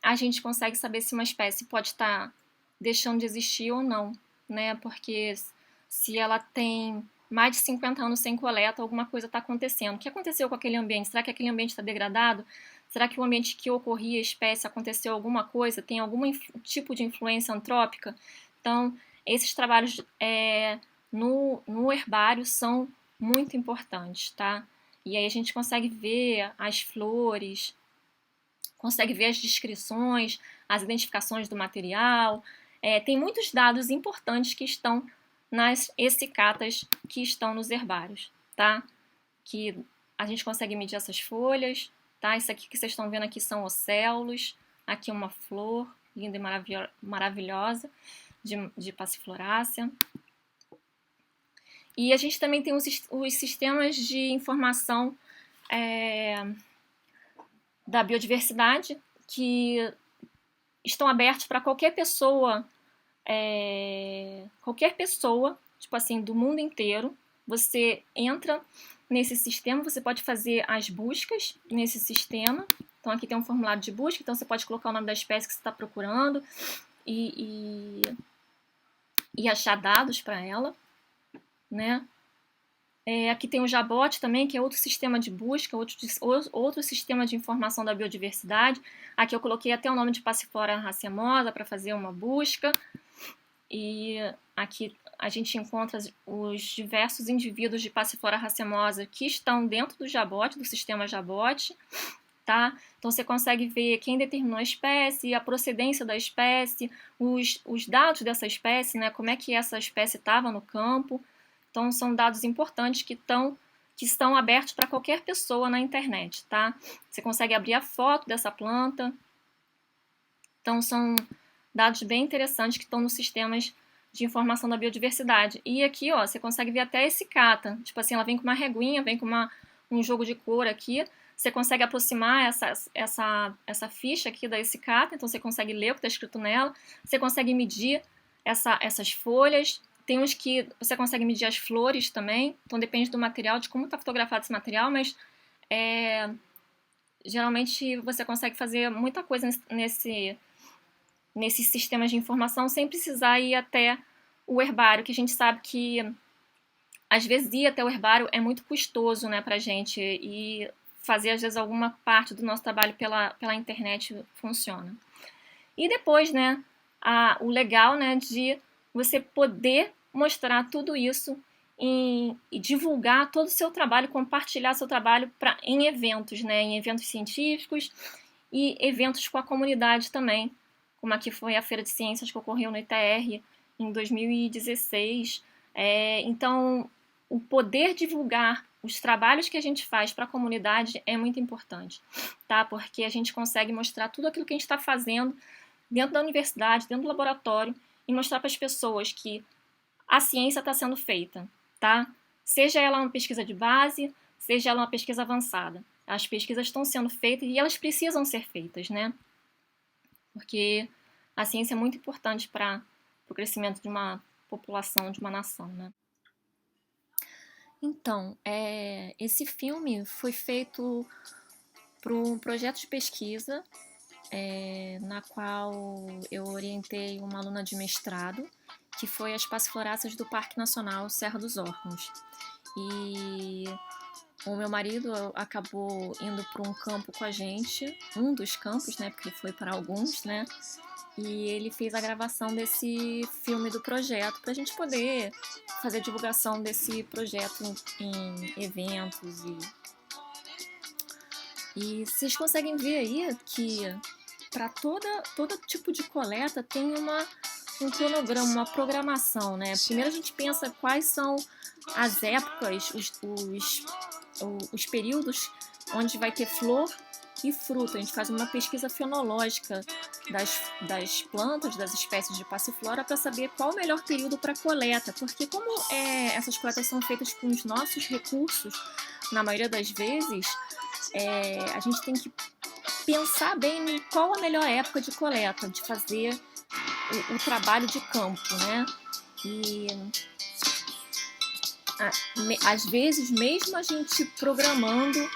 a gente consegue saber se uma espécie pode estar deixando de existir ou não, né? Porque se ela tem mais de 50 anos sem coleta, alguma coisa está acontecendo. O que aconteceu com aquele ambiente? Será que aquele ambiente está degradado? Será que o ambiente que ocorria a espécie aconteceu alguma coisa? Tem algum tipo de influência antrópica? Então, esses trabalhos no herbário são muito importantes, tá? E aí a gente consegue ver as flores, consegue ver as descrições, as identificações do material. Tem muitos dados importantes que estão nas essicatas que estão nos herbários, tá? Que a gente consegue medir essas folhas, tá? Isso aqui que vocês estão vendo aqui são océolos, aqui uma flor linda e maravilhosa de Passiflorácea. E a gente também tem os sistemas de informação da biodiversidade que estão abertos para qualquer pessoa, tipo assim, do mundo inteiro. Você entra nesse sistema, você pode fazer as buscas nesse sistema. Então aqui tem um formulário de busca, então você pode colocar o nome da espécie que você está procurando e achar dados para ela, né? Aqui tem o Jabot também, que é outro sistema de busca, outro sistema de informação da biodiversidade. Aqui eu coloquei até o nome de Passiflora racemosa para fazer uma busca. E aqui a gente encontra os diversos indivíduos de Passiflora racemosa que estão dentro do Jabot, do sistema Jabot, tá? Então você consegue ver quem determinou a espécie, a procedência da espécie, os dados dessa espécie, né? Como é que essa espécie estava no campo. Então são dados importantes que estão abertos para qualquer pessoa na internet, tá? Você consegue abrir a foto dessa planta. Então são dados bem interessantes que estão nos sistemas de informação da biodiversidade. E aqui, ó, você consegue ver até esse cata. Tipo assim, ela vem com uma reguinha, vem com um jogo de cor aqui. Você consegue aproximar essa ficha aqui da Essicata, então você consegue ler o que está escrito nela. Você consegue medir essas folhas. Tem uns que você consegue medir as flores também, então depende do material, de como está fotografado esse material, mas geralmente você consegue fazer muita coisa nesses sistemas de informação sem precisar ir até o herbário, que a gente sabe que às vezes ir até o herbário é muito custoso, né, pra gente, e fazer às vezes alguma parte do nosso trabalho pela internet funciona. E depois, né, o legal, né, de você poder mostrar tudo isso e divulgar todo o seu trabalho, compartilhar seu trabalho em eventos, né, em eventos científicos e eventos com a comunidade também, como aqui foi a Feira de Ciências que ocorreu no ITR em 2016. Então, o poder divulgar os trabalhos que a gente faz para a comunidade é muito importante, tá? Porque a gente consegue mostrar tudo aquilo que a gente está fazendo dentro da universidade, dentro do laboratório, e mostrar para as pessoas que a ciência está sendo feita, tá? Seja ela uma pesquisa de base, seja ela uma pesquisa avançada. As pesquisas estão sendo feitas e elas precisam ser feitas, né? Porque a ciência é muito importante para o crescimento de uma população, de uma nação, né? Então, esse filme foi feito para um projeto de pesquisa, na qual eu orientei uma aluna de mestrado, que foi as passifloráceas do Parque Nacional Serra dos Órgãos. E o meu marido acabou indo para um campo com a gente, um dos campos, né, porque ele foi para alguns, né, e ele fez a gravação desse filme do projeto para a gente poder fazer divulgação desse projeto em eventos e vocês conseguem ver aí que para todo tipo de coleta tem um cronograma, uma programação, né? Primeiro a gente pensa quais são as épocas, os períodos onde vai ter flor e fruto. A gente faz uma pesquisa fenológica das plantas, das espécies de passiflora, para saber qual o melhor período para coleta, porque como essas coletas são feitas com os nossos recursos, na maioria das vezes, a gente tem que pensar bem em qual a melhor época de coleta, de fazer o trabalho de campo, né? E às vezes, mesmo a gente programando,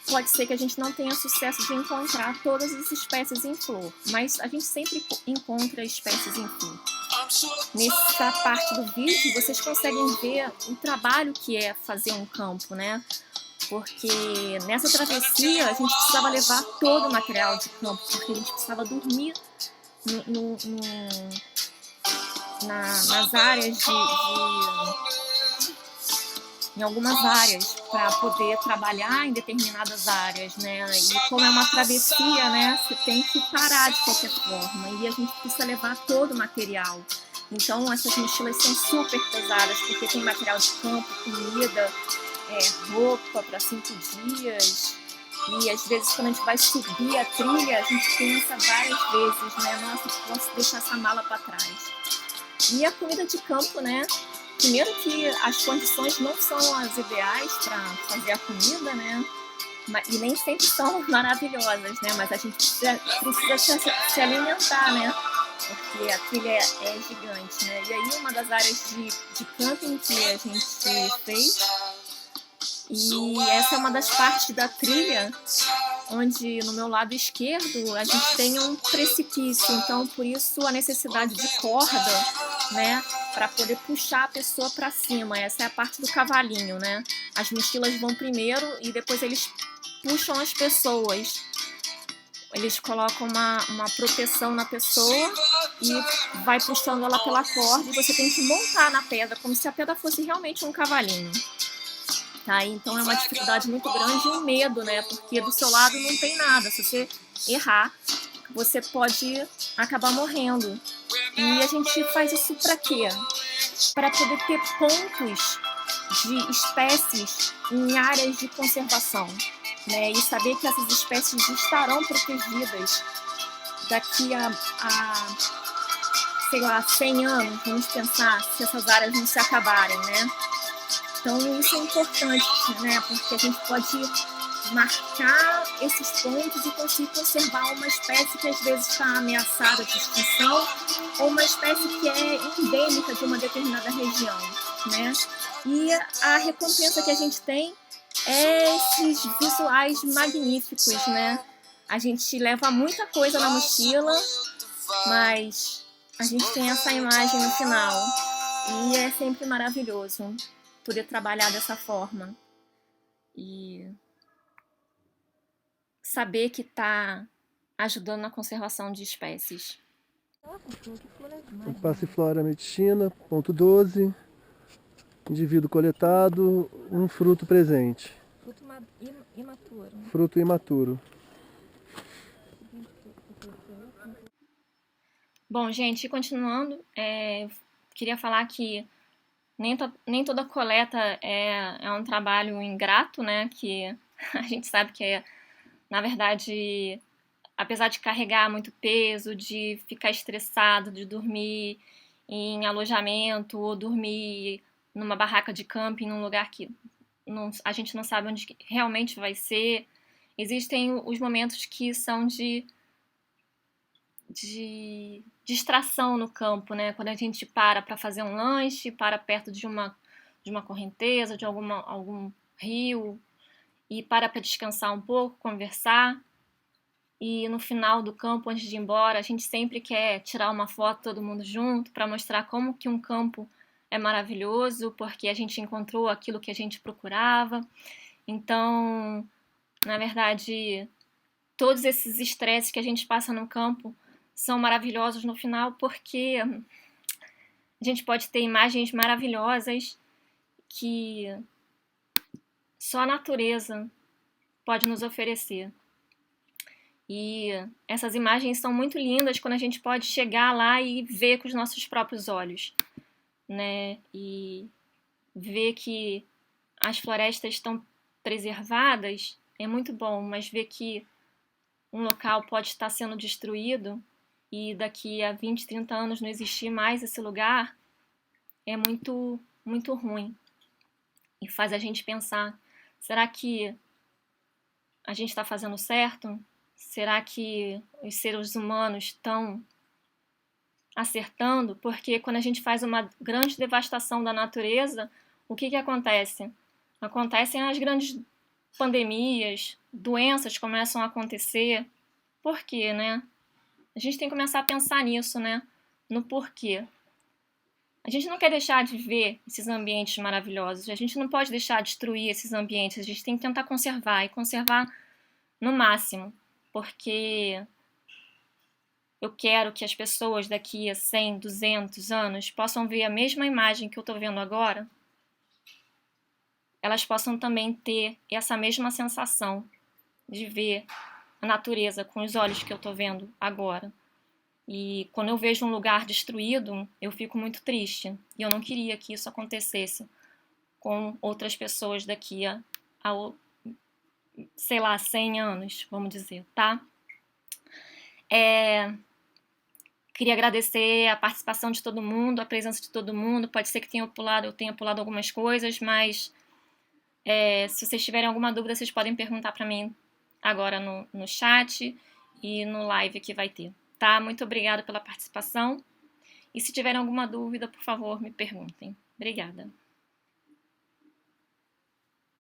pode ser que a gente não tenha sucesso de encontrar todas as espécies em flor, mas a gente sempre encontra espécies em flor. Nessa parte do vídeo, vocês conseguem ver o trabalho que é fazer um campo, né? Porque nessa travessia a gente precisava levar todo o material de campo, porque a gente precisava dormir nas áreas em algumas áreas para poder trabalhar em determinadas áreas, né? E como é uma travessia, né? Você tem que parar de qualquer forma e a gente precisa levar todo o material. Então essas mochilas são super pesadas porque tem material de campo, comida, roupa para 5 dias. E às vezes quando a gente vai subir a trilha, a gente pensa várias vezes, né? Nossa, posso deixar essa mala para trás. E a comida de campo, né? Primeiro que as condições não são as ideais para fazer a comida, né? E nem sempre são maravilhosas, né? Mas a gente precisa se alimentar, né? Porque a trilha é gigante, né? E aí uma das áreas de camping que a gente fez, e essa é uma das partes da trilha onde no meu lado esquerdo a gente tem um precipício, então por isso a necessidade de corda, né, para poder puxar a pessoa para cima. Essa é a parte do cavalinho, né? As mochilas vão primeiro e depois eles puxam as pessoas. Eles colocam uma proteção na pessoa e vai puxando ela pela corda e você tem que montar na pedra como se a pedra fosse realmente um cavalinho. Tá? Então é uma dificuldade muito grande e um medo, né? Porque do seu lado não tem nada. Se você errar, você pode acabar morrendo. E a gente faz isso para quê? Para poder ter pontos de espécies em áreas de conservação, né? E saber que essas espécies estarão protegidas daqui a sei lá, 100 anos, vamos pensar, se essas áreas não se acabarem, né? Então isso é importante, né? Porque a gente pode marcar esses pontos e conseguir conservar uma espécie que às vezes está ameaçada de extinção ou uma espécie que é endêmica de uma determinada região, né? E a recompensa que a gente tem é esses visuais magníficos, né? A gente leva muita coisa na mochila, mas a gente tem essa imagem no final e é sempre maravilhoso poder trabalhar dessa forma e saber que está ajudando na conservação de espécies. Passiflora meticina, ponto 12, indivíduo coletado, um fruto presente. Fruto imaturo. Fruto imaturo. Bom, gente, continuando, queria falar que nem toda coleta é um trabalho ingrato, né? Que a gente sabe que na verdade, apesar de carregar muito peso, de ficar estressado, de dormir em alojamento ou dormir numa barraca de camping, num lugar que a gente não sabe onde realmente vai ser, existem os momentos que são de distração no campo, né? Quando a gente para fazer um lanche, para perto de uma de uma correnteza, de algum rio, e para descansar um pouco, conversar. E no final do campo, antes de ir embora, a gente sempre quer tirar uma foto todo mundo junto para mostrar como que um campo é maravilhoso, porque a gente encontrou aquilo que a gente procurava. Então, na verdade, todos esses estresses que a gente passa no campo são maravilhosos no final, porque a gente pode ter imagens maravilhosas que só a natureza pode nos oferecer. E essas imagens são muito lindas quando a gente pode chegar lá e ver com os nossos próprios olhos, né? E ver que as florestas estão preservadas é muito bom, mas ver que um local pode estar sendo destruído e daqui a 20, 30 anos não existir mais esse lugar é muito, muito ruim. E faz a gente pensar, será que a gente está fazendo certo? Será que os seres humanos estão acertando? Porque quando a gente faz uma grande devastação da natureza, o que acontece? Acontecem as grandes pandemias, doenças começam a acontecer. Por quê, né? A gente tem que começar a pensar nisso, né? No porquê. A gente não quer deixar de ver esses ambientes maravilhosos, a gente não pode deixar de destruir esses ambientes, a gente tem que tentar conservar e conservar no máximo, porque eu quero que as pessoas daqui a 100, 200 anos possam ver a mesma imagem que eu estou vendo agora, elas possam também ter essa mesma sensação de ver a natureza com os olhos que eu estou vendo agora. E quando eu vejo um lugar destruído, eu fico muito triste. E eu não queria que isso acontecesse com outras pessoas daqui a sei lá, 100 anos, vamos dizer, tá? Queria agradecer a participação de todo mundo, a presença de todo mundo. Pode ser que eu tenha pulado algumas coisas, mas se vocês tiverem alguma dúvida, vocês podem perguntar para mim agora no chat e no live que vai ter, tá? Muito obrigada pela participação. E se tiverem alguma dúvida, por favor, me perguntem. Obrigada.